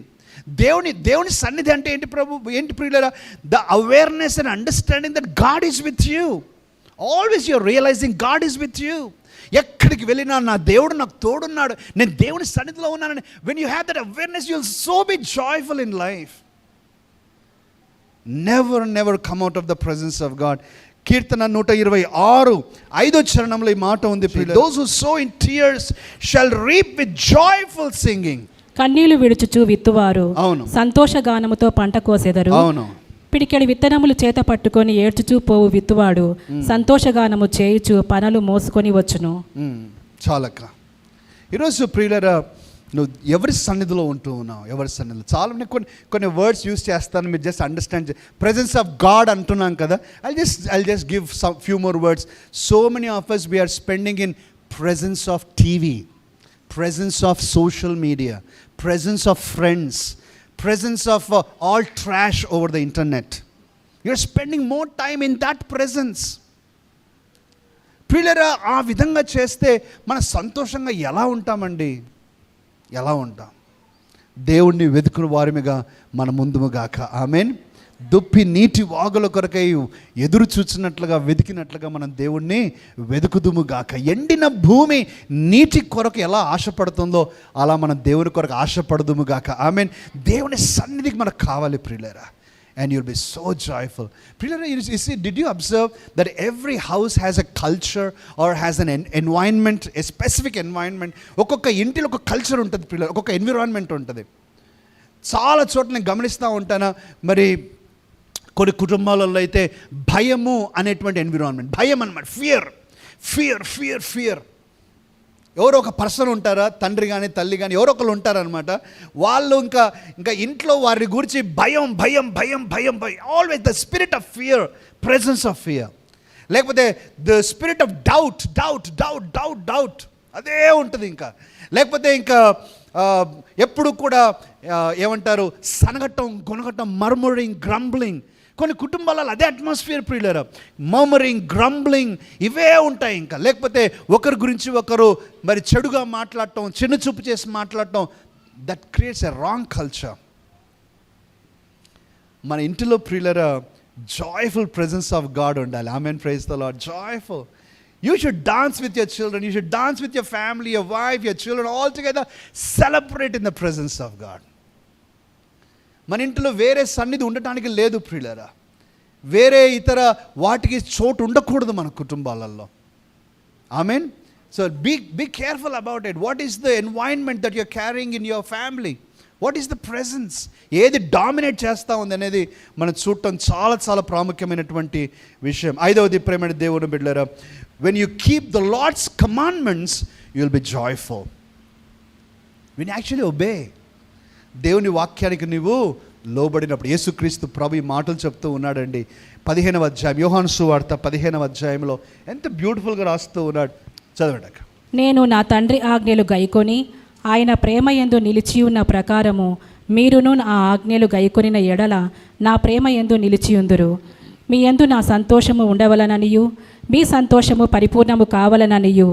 దేవుని సన్నిధి అంటే ఏంటి ప్రియులారా? The awareness and understanding that God is with you. Always you're realising God is with you. ఎక్కడికి వెళ్ళినా నా దేవుడు నాకు తోడున్నాడు, నేను దేవుని సన్నిధిలో ఉన్నానని when you have that awareness you will so be joyful in life. Never come out of the presence of God. కీర్తన 126 చరణంలో ఈ మాట ఉంది, those who sow in tears shall reap with joyful singing. కన్నీళ్లు విడుచుచు విత్తువారు అవును సంతోషగానముతో పంట కోసెదరు. అవును. పిడికెడు విత్తనములు చేత పట్టుకొని ఏడ్చుచూ పోవు విత్తువాడు సంతోషగానము చేయుచు పనులు మోసుకొని వచ్చును. చాలక్క. ఈరోజు ప్రియులరా, నువ్వు ఎవరి సన్నిధిలో ఉంటూ ఉన్నావు, ఎవరి సన్నిధిలో చాలా కొన్ని వర్డ్స్ యూస్ చేస్తాను, మీరు just understand. Presence of God అంటున్నాం కదా, I just give some few more words. So many of us we are spending in presence of TV, presence of social media, presence of friends, presence of all trash over the internet. You're spending more time in that presence. ప్రియులరా, ఆ విధంగా చేస్తే మన సంతోషంగా ఎలా ఉంటామండి? ఎలా ఉంటాం? దేవుణ్ణి వెతుకుని వారిమిగా మన ముందుముగాక. ఆమేన్. దుప్పి నీటి వాగుల కొరకై ఎదురు చూచినట్లుగా వెతికినట్లుగా మనం దేవుణ్ణి వెతుకుదుముగాక. ఎండిన భూమి నీటి కొరకు ఎలా ఆశపడుతుందో అలా మనం దేవుని కొరకు ఆశపడదుముగాక. ఆమేన్. దేవుని సన్నిధికి మనకు కావాలి ప్రియులారా. And you'll be so joyful. Priyara, you see, did you observe that every house has a culture or has an environment, a specific environment? ఒక్కొక్క ఇంటిలో ఒక కల్చర్ ఉంటుంది ప్రియులారా, ఒక్కొక్క ఎన్విరాన్మెంట్ ఉంటుంది. చాలా చోట్ల నేను గమనిస్తూ ఉంటాను. మరి కొన్ని కుటుంబాలలో అయితే భయము అనేటువంటి ఎన్విరాన్మెంట్, భయం అన్నమాట, ఫియర్. ఎవరో ఒక పర్సన్ ఉంటారా, తండ్రి కానీ తల్లి కానీ ఎవరో ఒకరు ఉంటారనమాట. వాళ్ళు ఇంకా ఇంట్లో వారి గురించి భయం, always the spirit of fear, presence of fear. లేకపోతే ద స్పిరిట్ ఆఫ్ డౌట్ అదే ఉంటుంది. లేకపోతే ఎప్పుడు కూడా ఏమంటారు, సనగటం, గొనగటం, మర్మరింగ్, గ్రంబ్లింగ్. కొన్ని కుటుంబాలలో అదే అట్మాస్ఫియర్ ప్రియులారా, మర్మరింగ్, గ్రంబ్లింగ్ ఇవే ఉంటాయి. లేకపోతే ఒకరి గురించి ఒకరు మరి చెడుగా మాట్లాడటం, చిన్న చూపు చేసి మాట్లాడటం, that creates a wrong culture. మన ఇంటిలో ప్రియులారా జాయ్ఫుల్ ప్రెజెన్స్ ఆఫ్ గాడ్ ఉండాలి. Amen. Praise the Lord. Joyful. You should dance with your children, you should dance with your family, your wife, your children, all together celebrate in the presence of God. మన ఇంట్లో వేరే సన్నిధి ఉండటానికి లేదు ప్రియులారా, వేరే ఇతర వాటికి చోటు ఉండకూడదు మన కుటుంబాలలో. Amen. So be careful about it. What is the environment that you're carrying in your family? What is the presence? ఏది డామినేట్ చేస్తూ ఉంది అనేది మనం చూడటం చాలా ప్రాముఖ్యమైనటువంటి విషయం. 5వది ప్రేమైన దేవుని బిడ్డలారా, when you keep the Lord's commandments you will be joyful. when you actually obey, దేవుని వాక్యానికి నువ్వు లోబడినప్పుడు. యేసుక్రీస్తు ప్రభు ఈ మాటలు చెప్తూ ఉన్నాడండి. 15వ అధ్యాయం, యోహాను సువార్త 15వ అధ్యాయంలో ఎంత బ్యూటిఫుల్గా రాస్తూ ఉన్నాడు. చదవండి. నేను నా తండ్రి ఆజ్ఞలు గైకొని ఆయన ప్రేమ యందు నిలిచి ఉన్న ప్రకారము మీరును ఆ ఆజ్ఞలు గైకొనిన ఎడల నా ప్రేమ యందు నిలిచియుందురు. మీ యందు నా సంతోషము ఉండవలననియు మీ సంతోషము పరిపూర్ణము కావాలననియు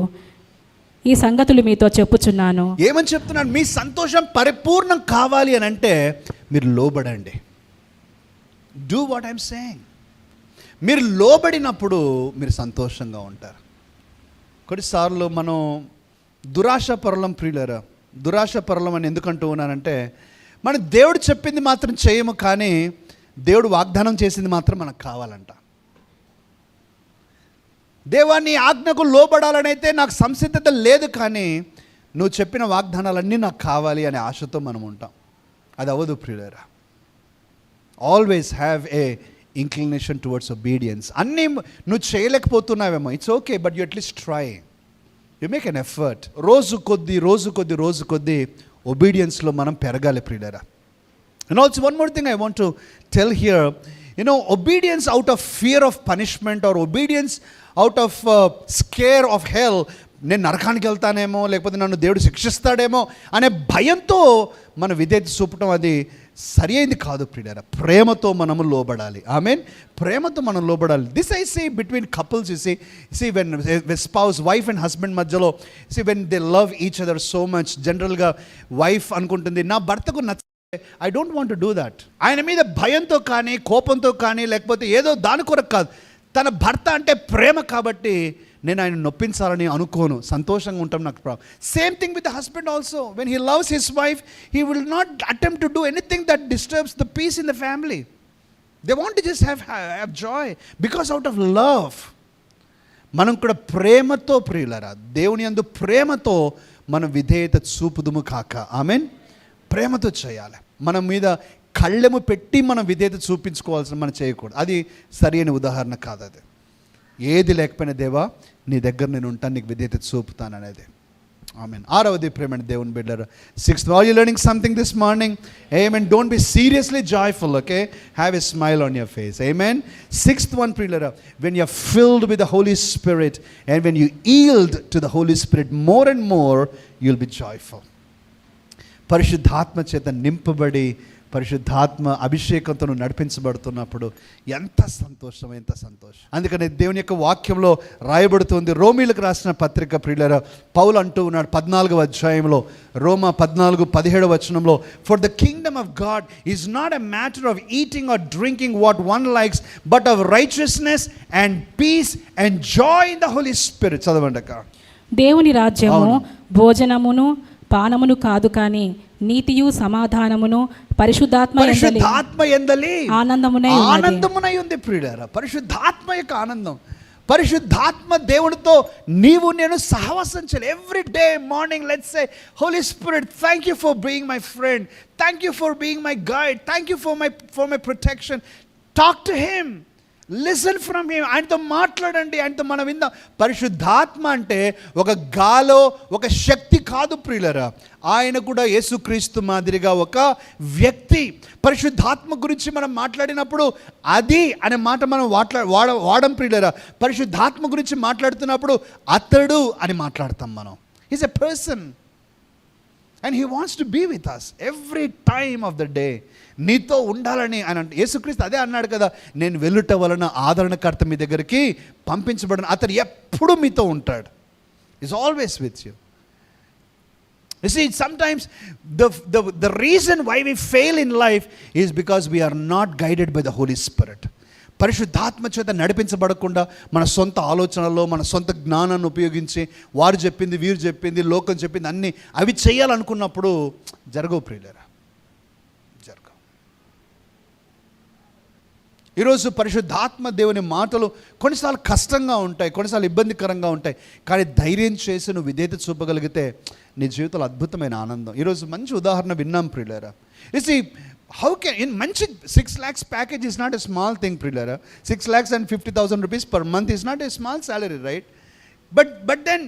ఈ సంగతులు మీతో చెప్పుచున్నాను. ఏమని చెప్తున్నాను? మీ సంతోషం పరిపూర్ణం కావాలి అని అంటే మీరు లోబడండి. Do what I'm saying. మీరు లోబడినప్పుడు మీరు సంతోషంగా ఉంటారు. కొన్నిసార్లు మనం దురాశపరులం ప్రియులారా. దురాశపరులం అని ఎందుకంటూ ఉన్నానంటే, మనం దేవుడు చెప్పింది మాత్రం చేయము, కానీ దేవుడు వాగ్దానం చేసింది మాత్రం మనకు కావాలంట. దేవాన్ని ఆజ్ఞకు లోబడాలనైతే నాకు సంసిద్ధత లేదు, కానీ నువ్వు చెప్పిన వాగ్దానాలన్నీ నాకు కావాలి అనే ఆశతో మనం ఉంటాం. అది అవ్వదు ప్రియులారా. Always have a inclination towards obedience. అన్నీ నువ్వు చేయలేకపోతున్నావేమో, it's okay, but you at least try, you make an effort. రోజు కొద్ది ఒబీడియన్స్లో మనం పెరగాలి ప్రియులారా. And also one more thing I want to tell here, obedience out of fear of punishment or obedience out of scare of hell, నేను నరకానికి వెళ్తానేమో, లేకపోతే నన్ను దేవుడు శిక్షిస్తాడేమో అనే భయంతో మన విధేయత చూపటం అది సరి అయింది కాదు ప్రియులారా. ప్రేమతో మనము లోబడాలి. ఆమేన్. ప్రేమతో మనం లోబడాలి. This I see between couples. You see when spouse, wife and husband మధ్యలో when they love each other so much, జనరల్గా వైఫ్ అనుకుంటుంది నా భర్తకు I don't want to do that. ఆయన మీద భయంతో కానీ, కోపంతో కానీ, లేకపోతే ఏదో దాని కొరకు కాదు, తన భర్త అంటే ప్రేమ కాబట్టి నేను ఆయన నొప్పించాలని అనుకోను, సంతోషంగా ఉంటాం నాకు problem. Same thing with the husband also. When he loves his wife, he will not attempt to do anything that disturbs the peace in the family. They want to just have joy because out of love. మనం కూడా ప్రేమతో, ప్రియులరా, దేవుని యందు ప్రేమతో మనం విధేయత చూపుదుము కాక. ఆమెన్. ప్రేమతో చేయాలి. మన మీద కళ్ళెము పెట్టి మనం విధేయత చూపించుకోవాల్సిన మనం చేయకూడదు. అది సరి అయిన ఉదాహరణ కాదు. అది ఏది లేకపోయినా దేవా నీ దగ్గర నేను ఉంటాను, నీకు విధేయత చూపుతాను అనేది. ఆమెన్. ఆరవది ప్రేమైన దేవుని బిడ్డలారా. Sixth, are you learning something this morning? ఆమేన్. Don't be seriously joyful, okay? Have a smile on your face. ఆమేన్. సిక్స్త్ వన్, ప్రియులారా, when you are filled with the Holy Spirit and when you yield to the Holy Spirit more and more, you'll be joyful. పరిశుద్ధాత్మ చేత నింపబడి పరిశుద్ధాత్మ అభిషేకంతో నడిపించబడుతున్నప్పుడు ఎంత సంతోషం, ఎంత సంతోషం. అందుకని దేవుని యొక్క వాక్యంలో రాయబడుతుంది. రోమీలకు రాసిన పత్రిక ప్రియులారా, పౌలు అంటూ ఉన్నాడు 14వ అధ్యాయంలో, రోమా 14:17 వచనంలో, for the kingdom of God is not a matter of eating or drinking what one likes, but of righteousness and peace and joy in the Holy Spirit. చదవండి అక్క. దేవుని రాజ్యము భోజనమును పానమును కాదు, కానీ నీతియు సమాధానమును పరిశుద్ధాత్మ యందలి ఆనందమునై ఉంది ప్రియులారా. పరిశుద్ధాత్మ యొక్క ఆనందం, పరిశుద్ధాత్మ దేవునితో నీవు నేను సహవాసం చేయాలి. Every day morning let's say, Holy Spirit, thank you for being my friend, thank you for being my guide, thank you for my protection. Talk to him, listen from him. ఆయనతో మాట్లాడండి, ఆయనతో మనం విందాం. పరిశుద్ధాత్మ అంటే ఒక గాలో ఒక శక్తి కాదు ప్రియులరా, ఆయన కూడా యేసుక్రీస్తు మాదిరిగా ఒక వ్యక్తి. పరిశుద్ధాత్మ గురించి మనం మాట్లాడినప్పుడు అది అనే మాట మనం వాడం ప్రియులరా. పరిశుద్ధాత్మ గురించి మాట్లాడుతున్నప్పుడు అతడు అని మాట్లాడతాం మనం. Is a person and he wants to be with us every time of the day. నీతో ఉండాలని ఆయన అంటే, యేసుక్రీస్తు అదే అన్నాడు కదా, నేను వెళ్ళుట వలన ఆదరణకర్త మీ దగ్గరికి పంపించబడను. అతడు ఎప్పుడు మీతో ఉంటాడు. Is always with you. You see, sometimes the reason why we fail in life is because we are not guided by the Holy Spirit. పరిశుద్ధాత్మ చేత నడిపించబడకుండా మన సొంత ఆలోచనలో, మన సొంత జ్ఞానాన్ని ఉపయోగించి వారు చెప్పింది, వీరు చెప్పింది, లోకం చెప్పింది అన్నీ అవి చేయాలనుకున్నప్పుడు జరగవు ప్రియులారా, జరగవు. ఈరోజు పరిశుద్ధాత్మ దేవుని మాటలు కొన్నిసార్లు కష్టంగా ఉంటాయి, కొన్నిసార్లు ఇబ్బందికరంగా ఉంటాయి. కానీ ధైర్యం చేసి నువ్వు విధేయత చూపగలిగితే నీ జీవితంలో అద్భుతమైన ఆనందం. ఈరోజు మంచి ఉదాహరణ విన్నాం ప్రియులారా. ఇసి హౌ కెన్ ఇన్ మంచి 6 lakhs package is not a small thing ప్రియులారా. 6,50,000 rupees per month is not a small salary, right? But then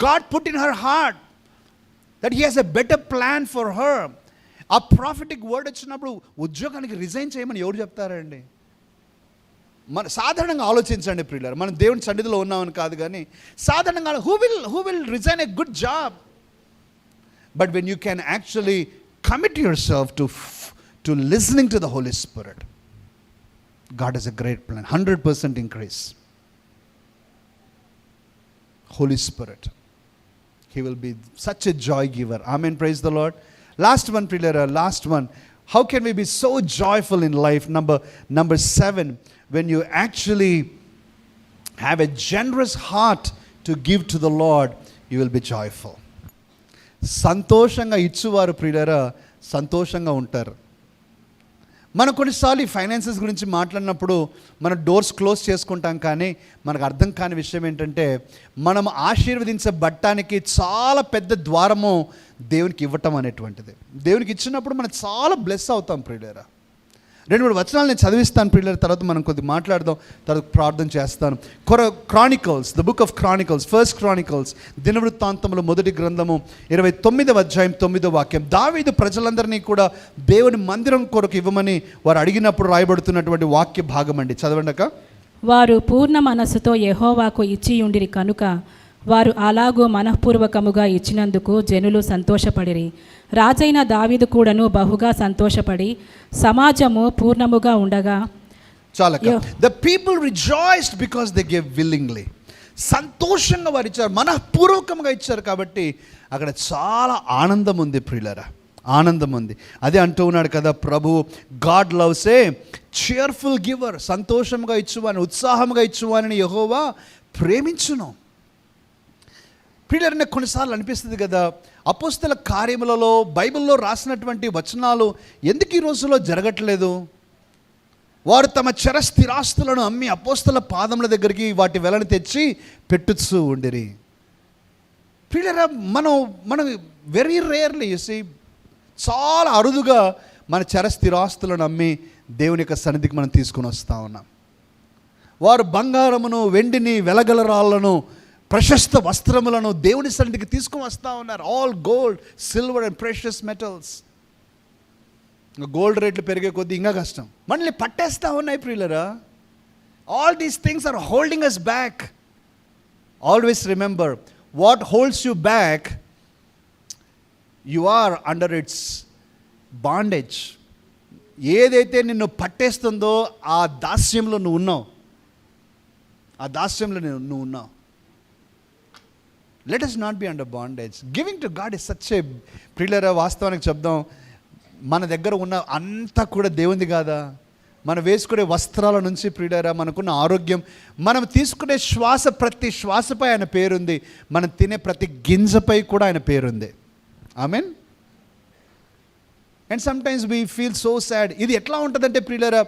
God put in her heart that he has a better plan for her. ఆ ప్రాఫిటిక్ వర్డ్ వచ్చినప్పుడు ఉద్యోగానికి రిజైన్ చేయమని ఎవరు చెప్తారండి? మన సాధారణంగా ఆలోచించండి ప్రియులారా, మనం దేవుని సన్నిధిలో ఉన్నామని కాదు, కానీ సాధారణంగా who will resign a good job? But when you can actually commit yourself to listening to the Holy Spirit, God has a great plan. 100% increase. Holy Spirit, he will be such a joy giver. Amen. Praise the Lord. Last one, priyara, last one. How can we be so joyful in life? Number 7, when you actually have a generous heart to give to the Lord, you will be joyful. సంతోషంగా ఇచ్చువారు ప్రియులారా సంతోషంగా ఉంటారు. మనం కొన్నిసార్లు ఈ ఫైనాన్సెస్ గురించి మాట్లాడినప్పుడు మనం డోర్స్ క్లోజ్ చేసుకుంటాం, కానీ మనకు అర్థం కాని విషయం ఏంటంటే మనం ఆశీర్వదించబడటానికి చాలా పెద్ద ద్వారము దేవునికి ఇవ్వటం అనేటువంటిది. దేవునికి ఇచ్చినప్పుడు మనం చాలా బ్లెస్ అవుతాం ప్రియులారా. 2-3 వచనాలు నేను చదివిస్తాను ప్రియులారా, తర్వాత మనం కొద్ది మాట్లాడదాం, తర్వాత ప్రార్థన చేస్తాను. Chronicles, the book of Chronicles, 1 Chronicles, దినవృత్తాంతములు 1వ గ్రంథము 29వ అధ్యాయం 9వ వాక్యం. దావీదు ప్రజలందరినీ కూడా దేవుని మందిరం కొరకు ఇవ్వమని వారు అడిగినప్పుడు రాయబడుతున్నటువంటి వాక్య భాగం అండి. చదవండక. వారు పూర్ణ మనస్సుతో యెహోవాకు ఇచ్చియుండిరి కనుక వారు అలాగూ మనఃపూర్వకముగా ఇచ్చినందుకు జనులు సంతోషపడిరి. రాజైన దావీదు కూడాను బహుగా సంతోషపడి సమాజము పూర్ణముగా ఉండగా the people rejoiced because they gave willingly. సంతోషంగా వారు ఇచ్చారు, మనఃపూర్వకంగా ఇచ్చారు, కాబట్టి అక్కడ చాలా ఆనందం ఉంది ప్రియులారా. ఆనందం ఉంది. అదే అంటూ ఉన్నాడు కదా ప్రభు, గాడ్ లవ్స్ ఏ cheerful గివర్, సంతోషంగా ఇచ్చువాని, ఉత్సాహంగా ఇచ్చువాని యెహోవా ప్రేమించును. ప్రియులారా, కొన్నిసార్లు అనిపిస్తుంది కదా, అపోస్తల కార్యములలో బైబిల్లో రాసినటువంటి వచనాలు ఎందుకు ఈ రోజుల్లో జరగట్లేదు? వారు తమ చరస్థిరాస్తులను అమ్మి అపోస్తల పాదముల దగ్గరికి వాటి వెలని తెచ్చి పెట్టుచూ ఉండిరి. ప్రియులారా, మనం వెరీ రేర్లీ యూసీ, చాలా అరుదుగా మన చరస్థిరాస్తులను అమ్మి దేవుని యొక్క సన్నిధికి మనం తీసుకుని వస్తూ ఉన్నాం. వారు బంగారమును, వెండిని, వెలగల రాళ్లను, ప్రశస్త వస్త్రములను దేవుని సన్నిధికి తీసుకుని వస్తూ ఉన్నారు. All gold, silver and precious metals. Gold రేట్లు పెరిగే కొద్దీ ఇంకా కష్టం. మనల్ని పట్టేస్తూ ఉన్నాయి ప్రియులరా. All these things are holding us back. Always remember, what holds you back, you are under its bondage. ఏదైతే నిన్ను పట్టేస్తుందో ఆ దాస్యంలో నువ్వు ఉన్నావు. ఆ దాస్యంలో నువ్వు ఉన్నావు. Let us not be under bondage. Giving to God is such a, ప్రియులరా, వాస్తవానికి చెప్దాం, మన దగ్గర ఉన్న అంతా కూడా దేవుంది కాదా? మనం వేసుకునే వస్త్రాల నుంచి ప్రియులరా, మనకున్న ఆరోగ్యం, మనం తీసుకునే శ్వాస, ప్రతి శ్వాసపై ఆయన పేరుంది. మనం తినే ప్రతి గింజపై కూడా ఆయన పేరుంది. Amen. And sometimes we feel so sad. ఇది ఎట్లా ఉంటుందంటే ప్రియులరా,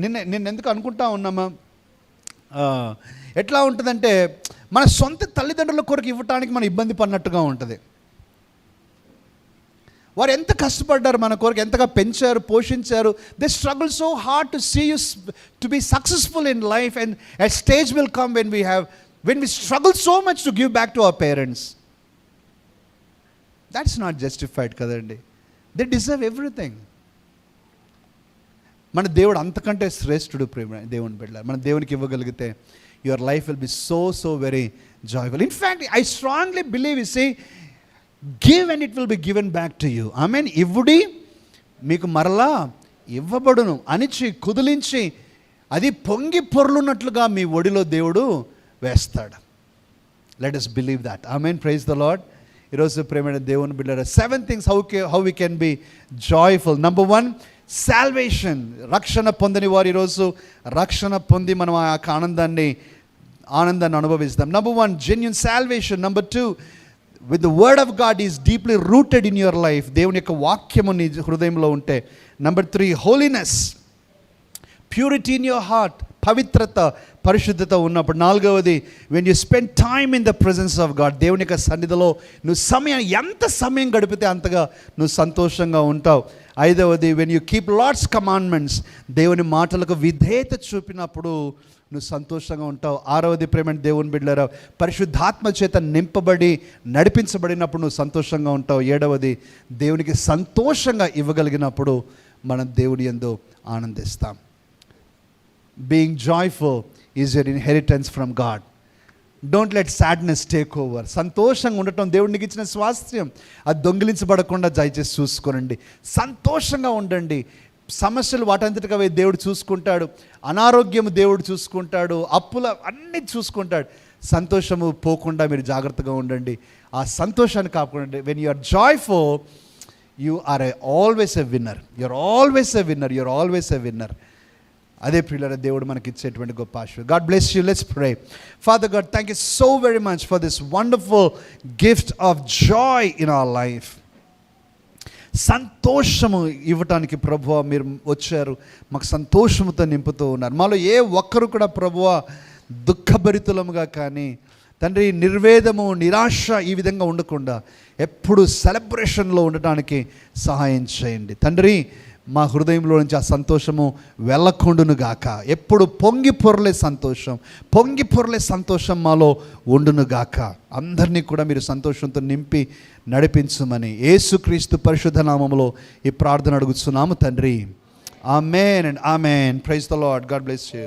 నిన్న ఎందుకు అనుకుంటా ఉన్నామా, ఎట్లా ఉంటుందంటే మన సొంత తల్లిదండ్రుల కొరకు ఇవ్వటానికి మనం ఇబ్బంది పడినట్టుగా ఉంటుంది. వారు ఎంత కష్టపడ్డారు మన కొరకు, ఎంతగా పెంచారు, పోషించారు. They struggle so hard to see you to be successful in life, and a stage will come when we struggle so much to give back to our parents. That's not justified కదండి. They deserve everything. మన దేవుడు అంతకంటే శ్రేష్ఠుడు. ప్రేమ దేవుని బిడ్డలారా, మన దేవునికి ఇవ్వగలిగితే your life will be so very joyful. In fact I strongly believe, you see, give and it will be given back to you. Amen. ఇవ్వుడి, మీకు మరలా ఇవ్వబడును. అనిచి కుదిలించి అది పొంగి పొర్లున్నట్లుగా మీ ఒడిలో దేవుడు వేస్తాడు. Let us believe that. ఆమెన్. Praise the Lord. ఈరోజు ప్రేమైన దేవుని బిడ్డలారా, 7 things how we can be joyful. Number 1, salvation. రక్షణ పొందని వారు ఈరోజు రక్షణ పొంది మనం ఆ ఆనందాన్ని అనుభవిస్తాం. Number 1, genuine salvation. Number 2, with the word of God is deeply rooted in your life. దేవుని యొక్క వాక్యము నీ హృదయంలో ఉంటే. Number 3, holiness. Purity in your heart. పవిత్రత, పరిశుద్ధత ఉన్నప్పుడు. 4వది, when you spend time in the presence of God. దేవుని యొక్క సన్నిధిలో నువ్వు ఎంత సమయం గడిపితే అంతగా నువ్వు సంతోషంగా ఉంటావు. 5వది, when you keep Lord's commandments. దేవుని మాటలకు విధేయత చూపినప్పుడు నువ్వు సంతోషంగా ఉంటావు. 6వది, ప్రేమ దేవుని బిడ్డలారా, పరిశుద్ధాత్మ చేత నింపబడి నడిపించబడినప్పుడు నువ్వు సంతోషంగా ఉంటావు. 7వది, దేవునికి సంతోషంగా ఇవ్వగలిగినప్పుడు మనం దేవుని యందు ఆనందిస్తాం. Being joyful is your inheritance from God. Don't let sadness take over. సంతోషంగా ఉండటం దేవుడికి ఇచ్చిన స్వాస్థ్యం. అది దొంగిలించబడకుండా దయచేసి చూసుకోనండి. సంతోషంగా ఉండండి. సమస్యలు వాటంతటిగా దేవుడు చూసుకుంటాడు. అనారోగ్యము దేవుడు చూసుకుంటాడు. అప్పుల అన్నీ చూసుకుంటాడు. సంతోషము పోకుండా మీరు జాగ్రత్తగా ఉండండి. ఆ సంతోషాన్ని కాపాడండి. when you are joyful, you are always a winner. You're always a winner. You're always a winner. అదే ప్రియులారా, దేవుడు మనకి ఇచ్చేటువంటి గొప్ప ఆశీర్వాదం. God bless you. Let's pray. Father God, thank you so very much for this wonderful gift of Joy in our life. సంతోషము ఇవ్వటానికి ప్రభువా మీరు వచ్చారు, మాకు సంతోషముతో నింపుతూ ఉన్నారు. మాలో ఏ ఒక్కరు కూడా ప్రభువా దుఃఖభరితులముగా కానీ తండ్రి నిర్వేదము, నిరాశ ఈ విధంగా ఉండకుండా ఎప్పుడు సెలబ్రేషన్లో ఉండటానికి సహాయం చేయండి తండ్రి. మా హృదయంలో నుంచి ఆ సంతోషము వెళ్ళకుండును గాక. ఎప్పుడు పొంగి పొర్లే సంతోషం మాలో ఉండును గాక. అందరినీ కూడా మీరు సంతోషంతో నింపి నడిపించుమని యేసుక్రీస్తు పరిశుద్ధ నామములో ఈ ప్రార్థన అడుగుతున్నాము తండ్రి. Amen and amen. Praise the Lord. God bless you.